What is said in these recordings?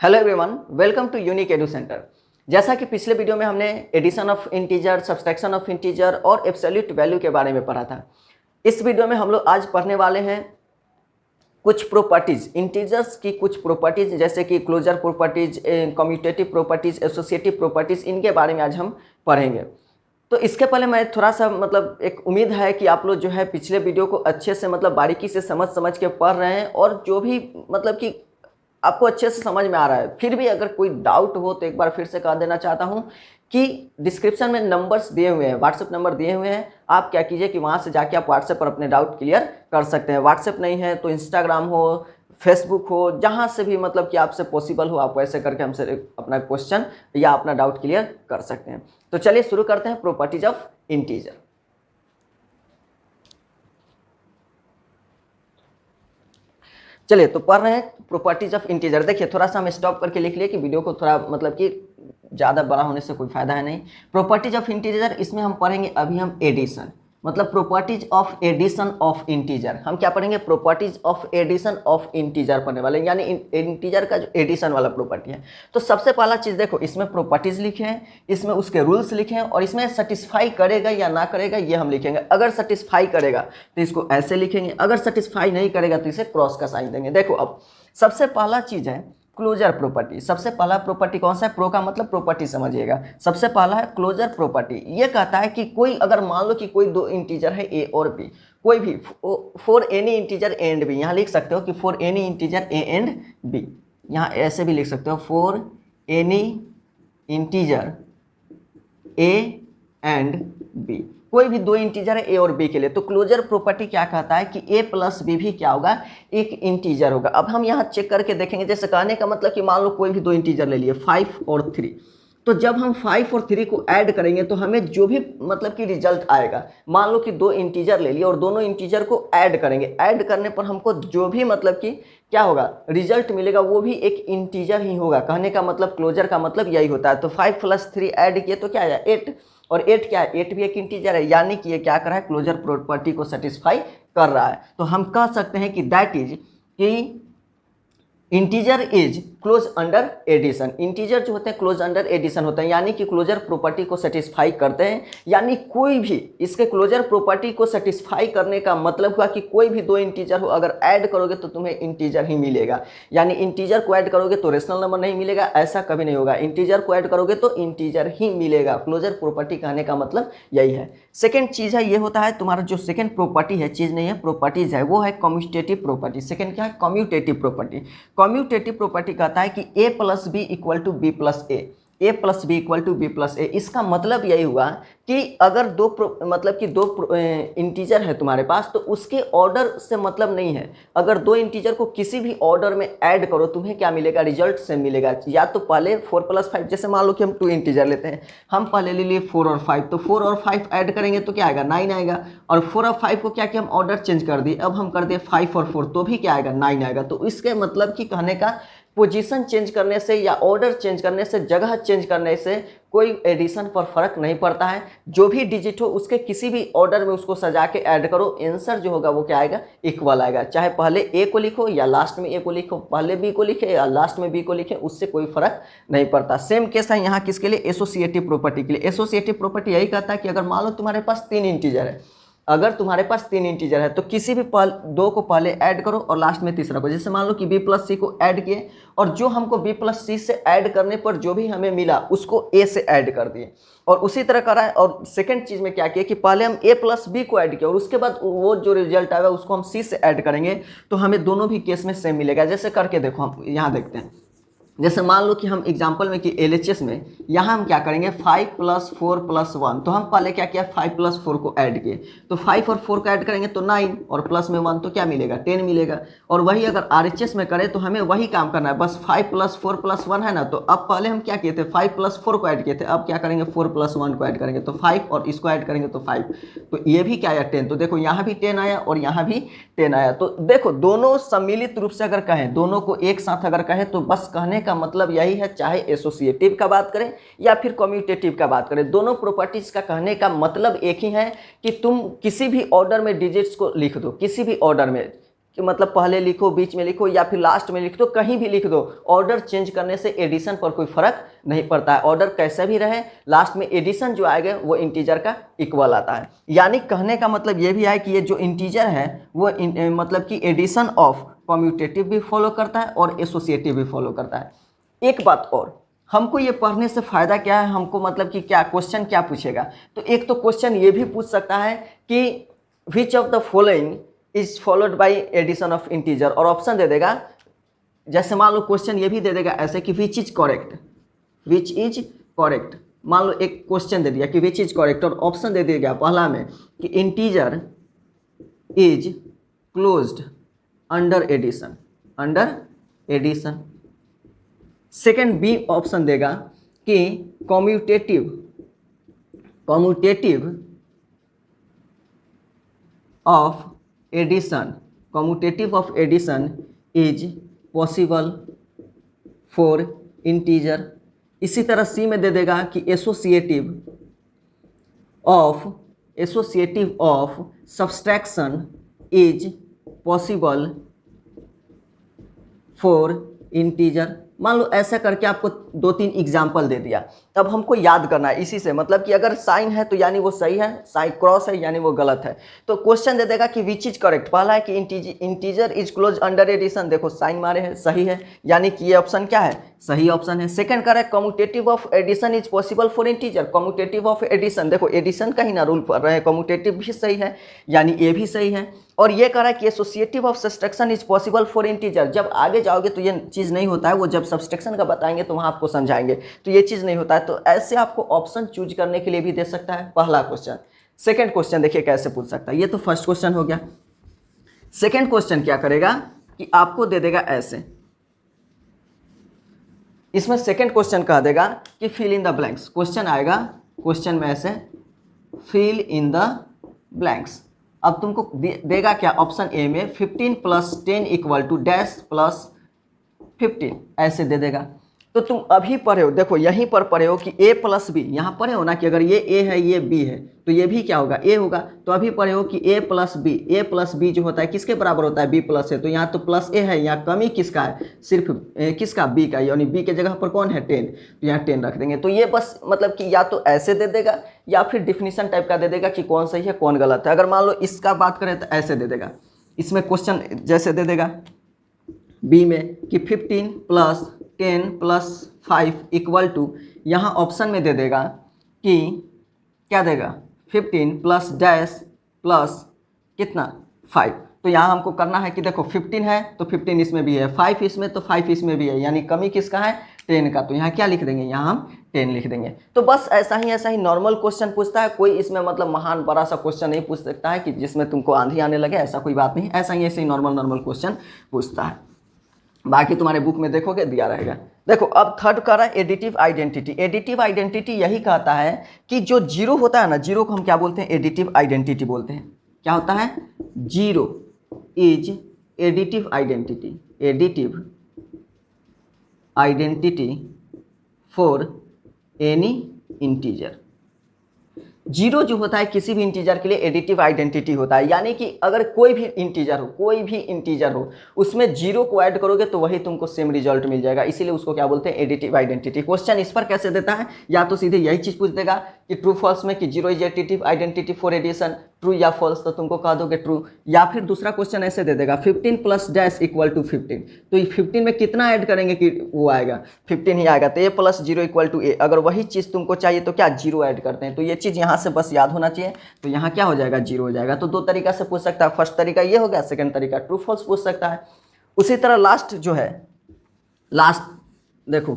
Hello everyone, welcome to Unique Edu Centre. जैसा कि पिछले वीडियो में हमने addition of integer, subtraction of integer और एब्सोल्यूट वैल्यू के बारे में पढ़ा था। इस वीडियो में हम लोग आज पढ़ने वाले हैं कुछ प्रॉपर्टीज, इंटीजर्स की कुछ प्रॉपर्टीज, जैसे कि closure properties, commutative properties, associative properties, इनके बारे में आज हम पढ़ेंगे। तो इसके पहले मैं थोड़ा सा एक उम्मीद है कि आप लोग जो है पिछले वीडियो को अच्छे से बारीकी से समझ के पढ़ रहे हैं और जो भी कि आपको अच्छे से समझ में आ रहा है। फिर भी अगर कोई डाउट हो तो एक बार फिर से कह देना चाहता हूं कि डिस्क्रिप्शन में नंबर्स दिए हुए हैं, व्हाट्सएप नंबर दिए हुए हैं। आप क्या कीजिए कि वहां से जाके आप व्हाट्सएप पर अपने डाउट क्लियर कर सकते हैं। व्हाट्सएप नहीं है तो इंस्टाग्राम हो, फेसबुक हो, जहां से भी कि आपसे पॉसिबल हो, आप वैसे करके हमसे अपना क्वेश्चन या अपना डाउट क्लियर कर सकते हैं। तो चलिए शुरू करते हैं प्रॉपर्टीज ऑफ इंटीजर। चलिए तो पढ़ रहे हैं प्रॉपर्टीज ऑफ इंटीजर। देखिए थोड़ा सा हम स्टॉप करके लिख लिए कि वीडियो को थोड़ा कि ज़्यादा बड़ा होने से कोई फायदा है नहीं। प्रॉपर्टीज ऑफ इंटीजर, इसमें हम पढ़ेंगे अभी हम addition, properties of addition of integer. हम क्या पढ़ेंगे? Properties of addition of integer पढ़ने वाले, यानी इंटीजर का जो एडिशन वाला प्रॉपर्टी है। तो सबसे पहला चीज़ देखो, इसमें प्रॉपर्टीज लिखे हैं, इसमें उसके रूल्स लिखे हैं और इसमें सेटिस्फाई करेगा या ना करेगा ये हम लिखेंगे। अगर सेटिस्फाई करेगा तो इसको ऐसे लिखेंगे, अगर सेटिस्फाई नहीं करेगा तो इसे क्रॉस का साइन देंगे। देखो अब सबसे पहला चीज़ है क्लोजर प्रॉपर्टी। सबसे पहला प्रॉपर्टी कौन सा है? प्रो का मतलब प्रॉपर्टी समझिएगा। सबसे पहला है क्लोजर प्रॉपर्टी। ये कहता है कि कोई अगर मान लो कि कोई दो इंटीजर है ए और बी, कोई भी for any integer A and B, यहाँ लिख सकते हो कि for any integer A and B, यहाँ ऐसे भी लिख सकते हो for any integer A and B. कोई भी दो इंटीजर है ए और बी के लिए, तो क्लोजर प्रॉपर्टी क्या कहता है कि ए प्लस बी भी क्या होगा? एक इंटीजर होगा। अब हम यहाँ चेक करके देखेंगे, जैसे कहने का कि मान लो कोई भी दो इंटीजर ले लिए 5 और 3, तो जब हम 5 और 3 को ऐड करेंगे तो हमें जो भी कि रिजल्ट आएगा, मान लो कि दो इंटीजर ले लिए और दोनों इंटीजर को ऐड करेंगे, ऐड करने पर हमको जो भी कि क्या होगा रिजल्ट मिलेगा वो भी एक इंटीजर ही होगा। कहने का क्लोजर का यही होता है। तो 5 + 3 ऐड किए तो क्या आया? 8, और 8 क्या है? 8 भी एक इंटीजर है, यानी कि ये क्या कर रहा है? क्लोजर प्रॉपर्टी को सेटिस्फाई कर रहा है। तो हम कह सकते हैं कि दैट इज कि integer is close under addition. Integer जो होते हैं क्लोज अंडर एडिशन होते हैं, यानी कि क्लोजर प्रॉपर्टी को सेटिस्फाई करते हैं। यानी कोई भी इसके क्लोजर प्रॉपर्टी को सेटिस्फाई करने का मतलब हुआ कि कोई भी दो इंटीजर हो, अगर ऐड करोगे तो तुम्हें इंटीजर ही मिलेगा। यानी इंटीजर को ऐड करोगे तो रेशनल नंबर नहीं मिलेगा, ऐसा कभी नहीं होगा। इंटीजर को ऐड करोगे तो इंटीजर ही मिलेगा। क्लोजर प्रॉपर्टी कहने का मतलब यही है। सेकेंड चीज़ है, ये होता है तुम्हारा जो सेकेंड प्रॉपर्टी है, चीज़ नहीं है प्रॉपर्टीज है, वो है कम्यूटेटिव प्रॉपर्टी। सेकेंड क्या है? Commutative property. कम्यूटेटिव प्रॉपर्टी कहता है कि a + b = b + a, a + b = b + a। इसका मतलब यही हुआ कि अगर दो दो इंटीजर है तुम्हारे पास, तो उसके ऑर्डर से नहीं है। अगर दो इंटीजर को किसी भी ऑर्डर में ऐड करो, तुम्हें क्या मिलेगा? रिजल्ट से मिलेगा। या तो पहले 4 + 5, जैसे मान लो कि हम 2 इंटीजर लेते हैं, हम पहले ले लिए 4 और 5, तो 4 और 5 ऐड करेंगे तो क्या आएगा? 9 आएगा। और 4 और 5 को क्या किया? हम ऑर्डर चेंज कर दिए, अब हम कर दिए 5 और 4, तो भी क्या आएगा? 9 आएगा। तो इसके कि कहने का पोजीशन चेंज करने से या ऑर्डर चेंज करने से, जगह चेंज करने से कोई एडिशन पर फर्क नहीं पड़ता है। जो भी डिजिट हो उसके किसी भी ऑर्डर में उसको सजा के ऐड करो, आंसर जो होगा वो क्या आएगा? इक्वल आएगा। चाहे पहले ए को लिखो या लास्ट में ए को लिखो, पहले बी को लिखे या लास्ट में बी को लिखे, उससे कोई फर्क नहीं पड़ता। सेम केस है यहाँ किसके लिए? एसोसिएटिव प्रॉपर्टी के लिए। एसोसिएटिव प्रॉपर्टी यही कहता है कि अगर मान लो तुम्हारे पास 3 इंटीजर है, अगर तुम्हारे पास 3 इंटीजर है तो किसी भी दो को पहले ऐड करो और लास्ट में तीसरा को। जैसे मान लो कि b + c को ऐड किए और जो हमको b + c से ऐड करने पर जो भी हमें मिला उसको a से ऐड कर दिए, और उसी तरह करा है। और सेकंड चीज में क्या किया कि पहले हम a + b को ऐड किया और उसके बाद वो जो रिजल्ट आएगा उसको हम c से ऐड करेंगे, तो हमें दोनों भी केस में सेम मिलेगा। जैसे करके देखो, हम यहाँ देखते हैं। जैसे मान लो कि हम एग्जाम्पल में कि LHS में यहाँ हम क्या करेंगे? 5 + 4 + 1, तो हम पहले क्या किया? 5 + 4 को ऐड किए, तो 5 और 4 को ऐड करेंगे तो 9, और प्लस में 1 तो क्या मिलेगा? 10 मिलेगा। और वही अगर RHS में करें तो हमें वही काम करना है, बस 5 + 4 + 1 है ना। तो अब पहले हम क्या किए थे? 5 + 4 को ऐड किए थे, अब क्या करेंगे? 4 + 1 को ऐड करेंगे, तो 5, और इसको ऐड करेंगे तो 5, तो ये भी क्या आया? 10। तो देखो यहाँ भी 10 आया और यहाँ भी 10 आया। तो देखो दोनों सम्मिलित रूप से अगर कहें, दोनों को एक साथ अगर कहें, तो बस कहने का मतलब यही है, चाहे एसोसिएटिव का बात करें या फिर कम्यूटेटिव का बात करें, दोनों प्रॉपर्टीज का कहने का मतलब एक ही है कि तुम किसी भी ऑर्डर में डिजिट्स को लिख दो, किसी भी ऑर्डर में मतलब पहले लिखो, बीच में लिखो या फिर लास्ट में लिख दो, कहीं भी लिख दो, ऑर्डर चेंज करने से एडिशन पर कोई फर्क नहीं पड़ता है। ऑर्डर कैसा भी रहे, लास्ट में एडिशन जो आएगा वो इंटीजर का इक्वल आता है। यानी कहने का मतलब ये भी है कि ये जो इंटीजर है वो मतलब कि एडिशन ऑफ कम्यूटेटिव भी फॉलो करता है और एसोसिएटिव भी फॉलो करता है। एक बात और, हमको ये पढ़ने से फ़ायदा क्या है, हमको मतलब कि क्या क्वेश्चन क्या पूछेगा, तो एक तो क्वेश्चन ये भी पूछ सकता है कि which of the following is followed by addition of integer, और ऑप्शन दे देगा। जैसे मान लो क्वेश्चन ये भी दे देगा ऐसे कि which is correct, which is correct. मान लो एक क्वेश्चन दे दिया कि विच इज करेक्ट और ऑप्शन दे दिया पहला में कि integer is closed under addition, under addition. Second B option देगा कि commutative, commutative of addition, commutative of addition is possible for integer. इसी तरह सी में दे देगा कि associative of, associative of subtraction is possible for integer. मान लो ऐसा करके आपको 2-3 एग्जाम्पल दे दिया। अब हमको याद करना है इसी से, मतलब कि अगर साइन है तो यानी वो सही है, साइन क्रॉस है यानी वो गलत है। तो क्वेश्चन दे देगा कि विच इज करेक्ट, पहला है कि integer is close under addition, देखो साइन मारे हैं सही है, यानी कि ये ऑप्शन क्या है, सही ऑप्शन है। सेकंड कह रहा है commutative of addition is possible for integer, commutative of addition, देखो एडिशन का ही ना रूल पढ़ रहे हैं, कम्यूटेटिव भी सही है यानी ये भी सही है। और ये कह रहा है कि associative of subtraction is possible for integer. जब आगे जाओगे तो ये चीज़ नहीं होता है, वो जब सब्सट्रैक्शन का बताएंगे तो वहाँ आपको समझाएंगे, तो ये चीज़ नहीं होता है। तो ऐसे आपको ऑप्शन चूज करने के लिए भी दे सकता है पहला क्वेश्चन। सेकंड क्वेश्चन देखिए कैसे पूछ सकता है, ये तो फर्स्ट क्वेश्चन हो गया। सेकंड क्वेश्चन क्या करेगा कि आपको दे देगा ऐसे, इसमें सेकंड क्वेश्चन कह देगा कि fill in the blanks. Question आएगा, क्वेश्चन में ऐसे फिल इन द ब्लैंक्स। अब तुमको देगा क्या, ऑप्शन ए में 15 + 10 = डैश प्लस 15 ऐसे दे देगा। तो तुम अभी पढ़े हो, देखो यहीं पर पढ़े हो कि a + b, यहाँ पढ़े हो ना कि अगर ये a है ये b है तो ये भी क्या होगा, a होगा। तो अभी पढ़े हो कि a + b जो होता है किसके बराबर होता है, b प्लस है। तो यहाँ तो प्लस a है, यहाँ कमी किसका है, सिर्फ किसका, b का, यानी b के जगह पर कौन है 10, तो यहाँ 10 रख देंगे। तो ये बस मतलब कि या तो ऐसे दे देगा या फिर डिफिनीशन टाइप का दे देगा कि कौन सही है कौन गलत है। अगर मान लो इसका बात करें तो ऐसे दे देगा, इसमें क्वेश्चन जैसे दे देगा बी में कि 15 + 10 + 5 = यहाँ ऑप्शन में दे देगा कि क्या देगा, 15 + डैश प्लस कितना 5। तो यहाँ हमको करना है कि देखो 15 है तो 15 इसमें भी है, 5 इसमें तो 5 इसमें भी है, यानी कमी किसका है, 10 का। तो यहाँ क्या लिख देंगे, यहाँ हम 10 लिख देंगे। तो बस ऐसा ही नॉर्मल क्वेश्चन पूछता है, कोई इसमें मतलब महान बड़ा सा क्वेश्चन नहीं पूछ सकता है कि जिसमें तुमको आंधी आने लगे, ऐसा कोई बात नहीं। ऐसे ही नॉर्मल क्वेश्चन पूछता है। बाकी तुम्हारे बुक में देखोगे दिया रहेगा। देखो अब थर्ड कह रहा है एडिटिव आइडेंटिटी। एडिटिव आइडेंटिटी यही कहता है कि जो जीरो होता है ना, जीरो को हम क्या बोलते हैं, एडिटिव आइडेंटिटी बोलते हैं। क्या होता है, zero is additive identity, additive identity for any integer. Zero जो होता है किसी भी इंटीजर के लिए एडिटिव आइडेंटिटी होता है, यानी कि अगर कोई भी इंटीजर हो उसमें जीरो को ऐड करोगे तो वही तुमको सेम रिजल्ट मिल जाएगा, इसीलिए उसको क्या बोलते हैं, एडिटिव आइडेंटिटी। क्वेश्चन इस पर कैसे देता है, या तो सीधे यही चीज पूछ देगा कि ट्रू फॉल्स में कि zero is additive identity for addition, true या फॉल्स, तो तुमको कह दोगे ट्रू। या फिर दूसरा क्वेश्चन ऐसे दे देगा 15 + डैश = 15, तो ये 15 में कितना ऐड करेंगे कि वो आएगा 15 ही आएगा। तो a + 0 = a, अगर वही चीज़ तुमको चाहिए तो क्या जीरो ऐड करते हैं। तो ये चीज़ यहाँ से बस याद होना चाहिए। तो यहाँ क्या हो जाएगा, जीरो हो जाएगा। तो दो तरीका से पूछ सकता है, फर्स्ट तरीका ये हो गया, सेकेंड तरीका ट्रू फॉल्स पूछ सकता है। उसी तरह लास्ट जो है, लास्ट देखो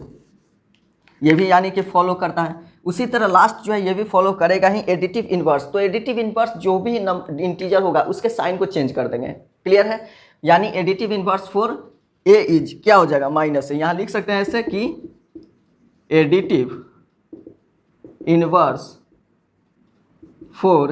ये भी यानी कि फॉलो करता है। उसी तरह लास्ट जो है ये भी फॉलो करेगा ही, एडिटिव इनवर्स। तो एडिटिव इनवर्स जो भी इंटीजर होगा उसके साइन को चेंज कर देंगे, क्लियर है। यानी additive inverse for a is क्या हो जाएगा, माइनस है। यहाँ लिख सकते हैं ऐसे कि additive inverse for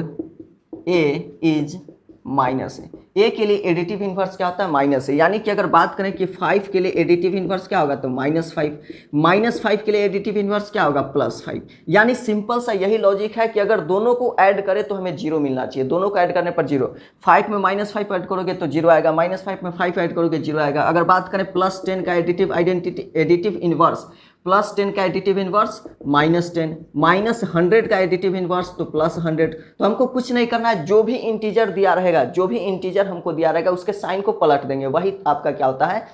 a is minus है। ए के लिए एडिटिव इन्वर्स क्या होता है, माइनस है। यानी कि अगर बात करें कि 5 के लिए एडिटिव इन्वर्स क्या होगा, तो -5, -5 के लिए एडिटिव इन्वर्स क्या होगा, +5। यानी सिंपल सा यही लॉजिक है कि अगर दोनों को ऐड करें तो हमें 0 मिलना चाहिए, दोनों को ऐड करने पर 0। 5 में -5 ऐड करोगे तो 0 आएगा, -5 में 5 ऐड करोगे 0 आएगा। अगर बात करें +10 का एडिटिव इन्वर्स, +10 का एडिटिव इन्वर्स -10, -100 का एडिटिव इन्वर्स तो +100। तो हमको कुछ नहीं करना है, जो भी इंटीजर दिया रहेगा, जो भी इंटीजर हमको दिया रहेगा उसके साइन को पलट देंगे, वही आपका क्या होता है,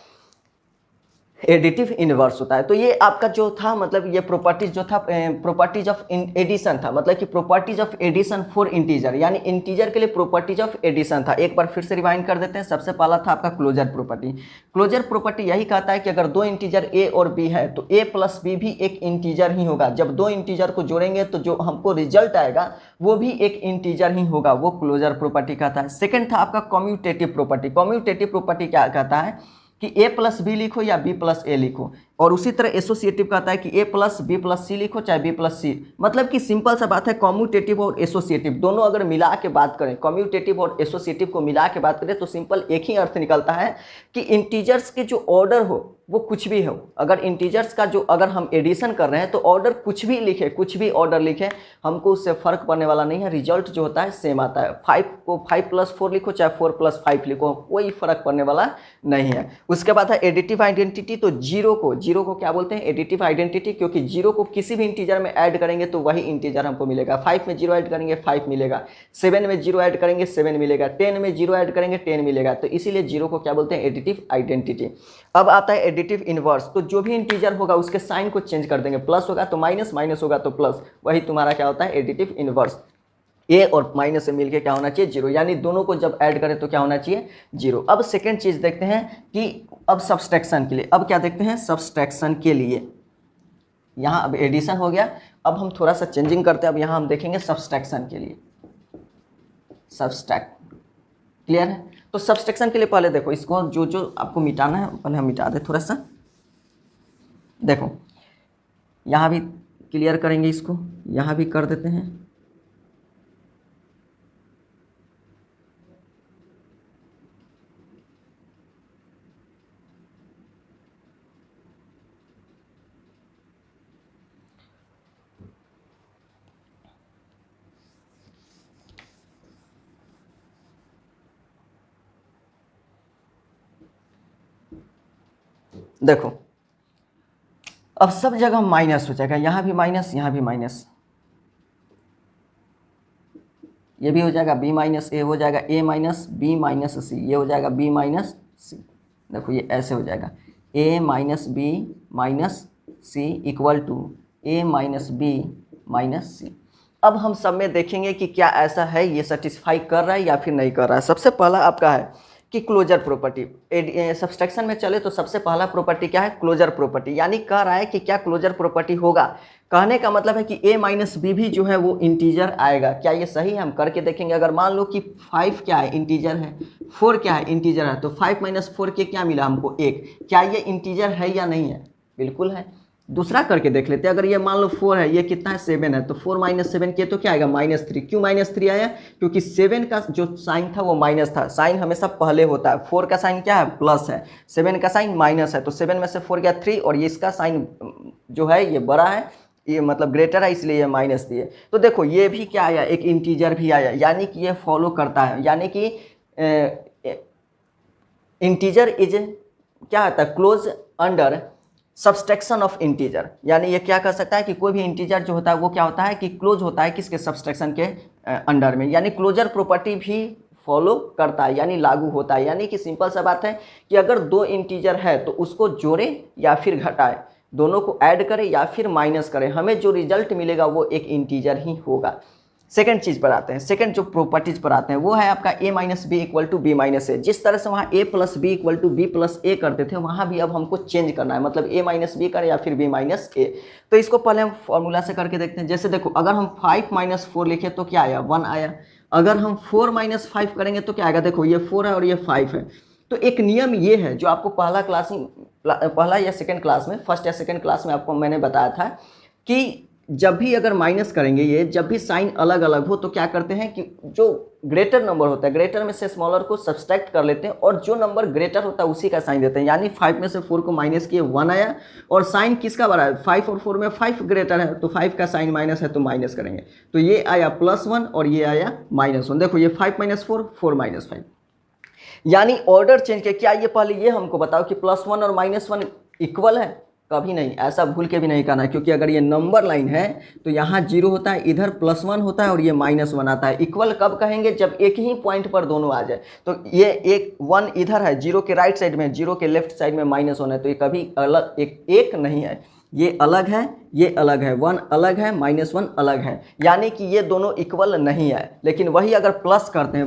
एडिटिव इनवर्स होता है। तो ये आपका जो था मतलब ये प्रॉपर्टीज जो था, प्रॉपर्टीज ऑफ एडिशन था, मतलब कि properties of addition for integer, यानी इंटीजर के लिए प्रॉपर्टीज ऑफ एडिशन था। एक बार फिर से रिवाइंड कर देते हैं। सबसे पहला था आपका क्लोजर प्रॉपर्टी। क्लोजर प्रॉपर्टी यही कहता है कि अगर दो इंटीजर ए और बी है तो ए प्लस बी भी एक इंटीजर ही होगा। जब दो इंटीजर को जोड़ेंगे तो जो हमको रिजल्ट आएगा वो भी एक इंटीजर ही होगा, वो क्लोजर प्रॉपर्टी कहता है। सेकेंड था आपका कम्यूटेटिव प्रॉपर्टी। कम्यूटेटिव प्रॉपर्टी क्या कहता है कि a प्लस बी लिखो या b प्लस ए लिखो, और उसी तरह एसोसिएटिव कहता है कि a प्लस बी प्लस सी लिखो चाहे b प्लस सी। मतलब कि सिंपल सा बात है, कम्यूटेटिव और एसोसिएटिव दोनों अगर मिला के बात करें, कम्यूटेटिव और एसोसिएटिव को मिला के बात करें तो सिंपल एक ही अर्थ निकलता है कि इंटीजर्स के जो ऑर्डर हो वो कुछ भी हो। अगर इंटीजर्स का जो अगर हम एडिशन कर रहे हैं तो ऑर्डर कुछ भी लिखे, कुछ भी ऑर्डर लिखे, हमको उससे फर्क पड़ने वाला नहीं है, रिजल्ट जो होता है सेम आता है। 5 को 5 प्लस 4 लिखो चाहे 4 प्लस 5 लिखो, कोई फर्क पड़ने वाला नहीं है। उसके बाद है एडिटिव आइडेंटिटी। तो जीरो को क्या बोलते हैं, एडिटिव आइडेंटिटी, क्योंकि जीरो को किसी भी इंटीजर में ऐड करेंगे तो वही इंटीजर हमको मिलेगा। 5 में 0 ऐड करेंगे 5 मिलेगा, 7 में 0 ऐड करेंगे 7 मिलेगा, 10 में 0 ऐड करेंगे 10 मिलेगा। तो इसीलिए जीरो को क्या बोलते हैं, एडिटिव आइडेंटिटी। अब आता है एडिटिव इनवर्स। तो जो भी इंटीजर होगा उसके साइन को चेंज कर देंगे, प्लस होगा तो माइनस, माइनस होगा तो प्लस, वही तुम्हारा क्या होता है, एडिटिव इनवर्स। ए और माइनस से मिलके क्या होना चाहिए, 0। यानी दोनों को जब ऐड करें तो क्या होना चाहिए, 0। अब सेकेंड चीज देखते हैं कि अब सब्सट्रैक्शन के लिए, अब क्या देखते हैं, सब्सट्रैक्शन के लिए यहाँ अब एडिशन हो गया, अब हम थोड़ा सा चेंजिंग करते हैं। अब यहाँ हम देखेंगे सब्सट्रैक्शन के लिए, सब्सट्रैक्ट, क्लियर है। तो सब्सट्रैक्शन के लिए पहले देखो, इसको जो जो आपको मिटाना है पहले हम मिटा दें थोड़ा सा। देखो यहाँ भी क्लियर करेंगे, इसको यहाँ भी कर देते हैं। देखो अब सब जगह माइनस हो जाएगा, यहाँ भी माइनस, यहाँ भी माइनस, ये भी हो जाएगा, b माइनस ए हो जाएगा, a माइनस बी माइनस सी, ये हो जाएगा b माइनस सी। देखो ये ऐसे हो जाएगा, a minus B minus C equal to a minus B minus C. अब हम सब में देखेंगे कि क्या ऐसा है, ये सेटिस्फाई कर रहा है या फिर नहीं कर रहा है। सबसे पहला आपका है कि क्लोजर प्रॉपर्टी। सब्सट्रैक्शन में चले तो सबसे पहला प्रॉपर्टी क्या है, क्लोजर प्रॉपर्टी। यानी कह रहा है कि क्या क्लोजर प्रॉपर्टी होगा। कहने का मतलब है कि a माइनस बी भी जो है वो इंटीजर आएगा। क्या ये सही है, हम करके देखेंगे। अगर मान लो कि 5 क्या है, इंटीजर है, 4 क्या है, इंटीजर है, तो 5 माइनस 4 के क्या मिला हमको, 1। क्या ये इंटीजर है या नहीं है, बिल्कुल है। दूसरा करके देख लेते हैं। अगर ये मान लो 4 है, ये कितना है, 7 है, तो 4 माइनस 7 किए तो क्या आएगा, -3। क्यों -3 आया, क्योंकि 7 का जो साइन था वो माइनस था। साइन हमेशा पहले होता है, 4 का साइन क्या है, प्लस है, 7 का साइन माइनस है। तो 7 में से 4 गया 3, और ये इसका साइन जो है ये बड़ा है, ये मतलब ग्रेटर है, इसलिए ये माइनस दिए। तो देखो ये भी क्या आया, एक इंटीजर भी आया, यानी कि ये फॉलो करता है। यानी कि इंटीजर इज क्या आता है, close under subtraction of integer. यानी ये क्या कर सकता है कि कोई भी इंटीजर जो होता है वो क्या होता है कि क्लोज होता है किसके, सब्सट्रैक्शन के अंडर में। यानी क्लोजर प्रॉपर्टी भी फॉलो करता है, यानी लागू होता है। यानी कि सिंपल सा बात है कि अगर दो इंटीजर है तो उसको जोड़े या फिर घटाए, दोनों को ऐड करें या फिर माइनस करें, हमें जो रिजल्ट मिलेगा वो एक इंटीजर ही होगा। सेकंड चीज पर आते हैं, सेकंड जो प्रॉपर्टीज पर आते हैं वो है आपका a minus B equal to B minus A. जिस तरह से वहाँ a plus B equal to B plus A करते थे, वहाँ भी अब हमको चेंज करना है, मतलब a माइनस बी करें या फिर b माइनस ए। तो इसको पहले हम फॉर्मूला से करके देखते हैं। जैसे देखो अगर हम 5 माइनस 4 लिखे तो क्या आया, 1 आया। अगर हम 4 माइनस 5 करेंगे तो क्या आएगा, देखो ये 4 है और ये 5 है। तो एक नियम ये है जो आपको पहला या सेकंड क्लास में, फर्स्ट या सेकंड क्लास में आपको मैंने बताया था कि जब भी अगर माइनस करेंगे, ये जब भी साइन अलग अलग हो तो क्या करते हैं कि जो ग्रेटर नंबर होता है, ग्रेटर में से स्मॉलर को सब्सट्रैक्ट कर लेते हैं और जो नंबर ग्रेटर होता है उसी का साइन देते हैं। यानी 5 में से 4 को माइनस किए 1 आया और साइन किसका बड़ा है, 5 और 4 में 5 ग्रेटर है तो 5 का साइन माइनस है तो माइनस करेंगे, तो ये आया +1 और ये आया -1। देखो ये 5 - 4 4 - 5, यानी ऑर्डर चेंज किया। क्या ये पहले ये हमको बताओ कि +1 और -1 इक्वल है? कभी नहीं, ऐसा भूल के भी नहीं करना है, क्योंकि अगर ये नंबर लाइन है तो यहाँ 0 होता है, इधर +1 होता है और ये -1 आता है। इक्वल कब कहेंगे, जब एक ही पॉइंट पर दोनों आ जाए। तो ये एक 1 इधर है, 0 के राइट साइड में, 0 के लेफ्ट साइड में -1 है, तो ये कभी अलग एक नहीं है, ये अलग है, ये अलग है, 1 अलग है, -1 अलग है, यानी कि ये दोनों इक्वल नहीं है। लेकिन वही अगर प्लस करते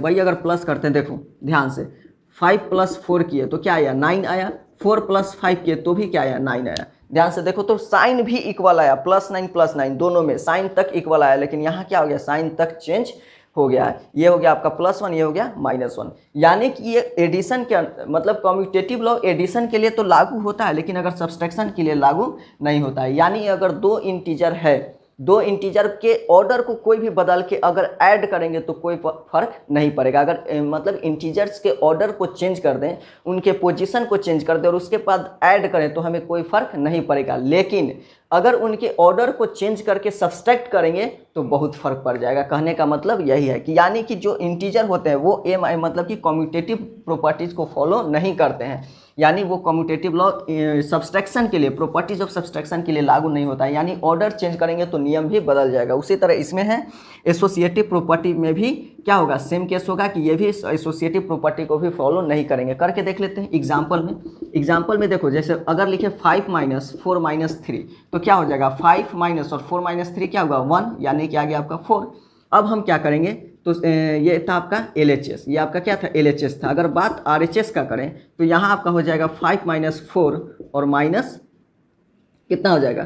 हैं, देखो ध्यान से, 5 + 4 किए तो क्या आया, 9 आया, 4 + 5 किए तो भी क्या आया, 9 आया। ध्यान से देखो तो साइन भी इक्वल आया, +9 +9 दोनों में साइन तक इक्वल आया, लेकिन यहाँ क्या हो गया, साइन तक चेंज हो गया है। ये हो गया आपका +1, ये हो गया -1। यानी कि ये एडिशन के मतलब कम्यूटेटिव लॉ एडिशन के लिए तो लागू होता है, लेकिन अगर सब्सट्रैक्शन के लिए लागू नहीं होता है। यानी अगर दो इंटीजर है, दो इंटीजर के ऑर्डर को कोई भी बदल के अगर ऐड करेंगे तो कोई फर्क नहीं पड़ेगा। अगर मतलब इंटीजर्स के ऑर्डर को चेंज कर दें, उनके पोजीशन को चेंज कर दें और उसके बाद ऐड करें तो हमें कोई फर्क नहीं पड़ेगा। लेकिन अगर उनके ऑर्डर को चेंज करके सब्सट्रैक्ट करेंगे तो बहुत फर्क पड़ जाएगा। कहने का मतलब यही है कि यानी कि जो इंटीजर होते हैं वो मतलब कि कम्यूटेटिव प्रॉपर्टीज़ को फॉलो नहीं करते हैं, यानी वो कम्यूटेटिव लॉ सब्सट्रैक्शन के लिए, प्रॉपर्टीज ऑफ सब्सट्रैक्शन के लिए लागू नहीं होता है। यानी ऑर्डर चेंज करेंगे तो नियम भी बदल जाएगा। उसी तरह इसमें है एसोसिएटिव प्रॉपर्टी में भी क्या होगा, सेम केस होगा कि ये भी एसोसिएटिव प्रॉपर्टी को भी फॉलो नहीं करेंगे। करके देख लेते हैं एग्जाम्पल में देखो, जैसे अगर लिखे 5 - 4 - 3 तो क्या हो जाएगा, 5 माइनस और 4 - 3 क्या होगा, 1, यानी कि आ गया आपका 4। अब हम क्या करेंगे, तो ये था आपका LHS, ये आपका क्या था, LHS था। अगर बात RHS का करें तो यहाँ आपका हो जाएगा 5 - 4 और माइनस कितना हो जाएगा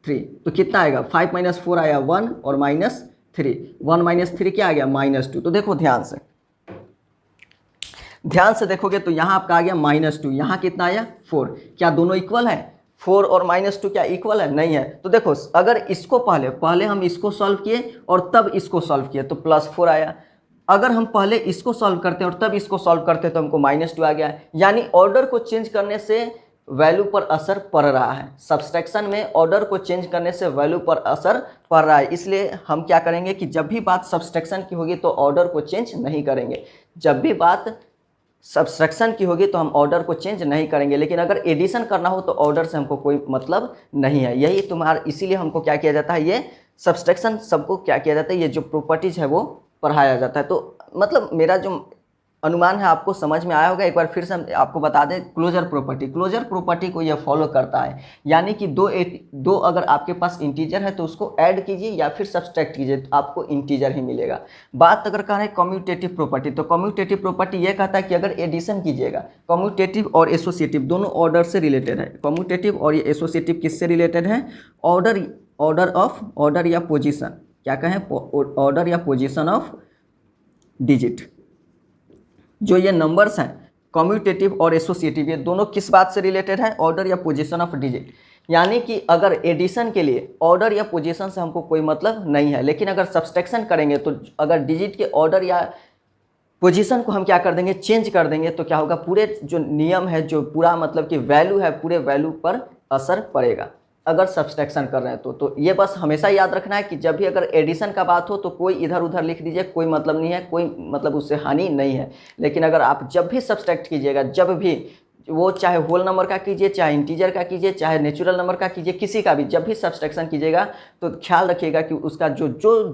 3, तो कितना आएगा, 5 - 4 आया 1 और -3, 1 - 3 क्या आ गया, -2। तो देखो ध्यान से देखोगे तो यहाँ आपका आ गया -2, यहाँ कितना आया 4। क्या दोनों इक्वल है, 4 और -2 क्या इक्वल है, नहीं है। तो देखो अगर इसको पहले हम इसको सॉल्व किए और तब इसको सॉल्व किए तो +4 आया। अगर हम पहले इसको सॉल्व करते हैं और तब इसको सॉल्व करते हैं तो हमको -2 आ गया। यानी ऑर्डर को चेंज करने से वैल्यू पर असर पड़ रहा है। सब्सट्रैक्शन में ऑर्डर को चेंज करने से वैल्यू पर असर पड़ रहा है, इसलिए हम क्या करेंगे कि जब भी बात सब्सट्रैक्शन की होगी तो ऑर्डर को चेंज नहीं करेंगे। जब भी बात सब्सट्रैक्शन की होगी तो हम ऑर्डर को चेंज नहीं करेंगे। लेकिन अगर एडिशन करना हो तो ऑर्डर से हमको कोई मतलब नहीं है। यही तुम्हारा, इसीलिए हमको क्या किया जाता है, ये सब्सट्रैक्शन सबको क्या किया जाता है, ये जो प्रॉपर्टीज़ है वो पढ़ाया जाता है। तो मतलब मेरा जो अनुमान है आपको समझ में आया होगा। एक बार फिर से हम आपको बता दें, क्लोजर प्रॉपर्टी को यह फॉलो करता है। यानी कि दो अगर आपके पास इंटीजर है तो उसको ऐड कीजिए या फिर सब्सट्रैक्ट कीजिए तो आपको इंटीजर ही मिलेगा। बात अगर करें कम्यूटेटिव प्रॉपर्टी, तो कम्यूटेटिव प्रॉपर्टी यह कहता है कि अगर एडिशन कीजिएगा, कम्यूटेटिव और एसोसिएटिव दोनों ऑर्डर से रिलेटेड है। कम्यूटेटिव और ये एसोसिएटिव किससे रिलेटेड है, ऑर्डर या पोजिशन, क्या कहें, ऑर्डर या पोजिशन ऑफ डिजिट। जो ये नंबर्स हैं कम्यूटेटिव और एसोसिएटिव, ये दोनों किस बात से रिलेटेड है, ऑर्डर या पोजीशन ऑफ डिजिट। यानी कि अगर एडिशन के लिए ऑर्डर या पोजीशन से हमको कोई मतलब नहीं है, लेकिन अगर सब्सट्रैक्शन करेंगे तो अगर डिजिट के ऑर्डर या पोजीशन को हम क्या कर देंगे, चेंज कर देंगे, तो क्या होगा, पूरे जो नियम है, जो पूरा मतलब कि वैल्यू है, पूरे वैल्यू पर असर पड़ेगा अगर सब्सट्रैक्शन कर रहे हैं तो ये बस हमेशा याद रखना है कि जब भी अगर एडिशन का बात हो तो कोई इधर उधर लिख दीजिए, कोई मतलब नहीं है, कोई मतलब उससे हानि नहीं है। लेकिन अगर आप जब भी सब्सट्रैक्ट कीजिएगा, जब भी, वो चाहे होल नंबर का कीजिए, चाहे इंटीजर का कीजिए, चाहे नेचुरल नंबर का कीजिए, किसी का भी जब भी सब्सट्रैक्शन कीजिएगा तो ख्याल रखिएगा कि उसका जो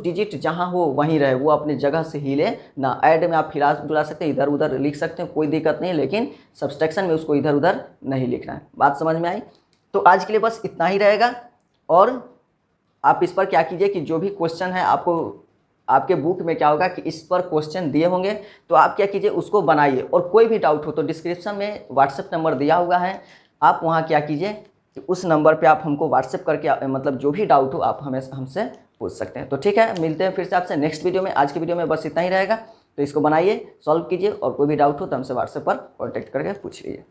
डिजिट जहाँ हो वहीं रहे, वो अपने जगह से हिले ना। ऐड में आप हिला डुला सकते हैं, इधर उधर लिख सकते हैं, कोई दिक्कत नहीं, लेकिन सब्सट्रैक्शन में उसको इधर उधर नहीं लिखना है। बात समझ में आई? तो आज के लिए बस इतना ही रहेगा। और आप इस पर क्या कीजिए कि जो भी क्वेश्चन है, आपको आपके बुक में क्या होगा कि इस पर क्वेश्चन दिए होंगे, तो आप क्या कीजिए, उसको बनाइए। और कोई भी डाउट हो तो डिस्क्रिप्शन में व्हाट्सएप नंबर दिया हुआ है, आप वहाँ क्या कीजिए कि उस नंबर पे आप हमको व्हाट्सएप करके मतलब जो भी डाउट हो आप हमसे पूछ सकते हैं। तो ठीक है, मिलते हैं फिर से आपसे नेक्स्ट वीडियो में। आज की वीडियो में बस इतना ही रहेगा, तो इसको बनाइए, सॉल्व कीजिए और कोई भी डाउट हो तो हमसे व्हाट्सएप पर कॉन्टैक्ट करके पूछ लीजिए।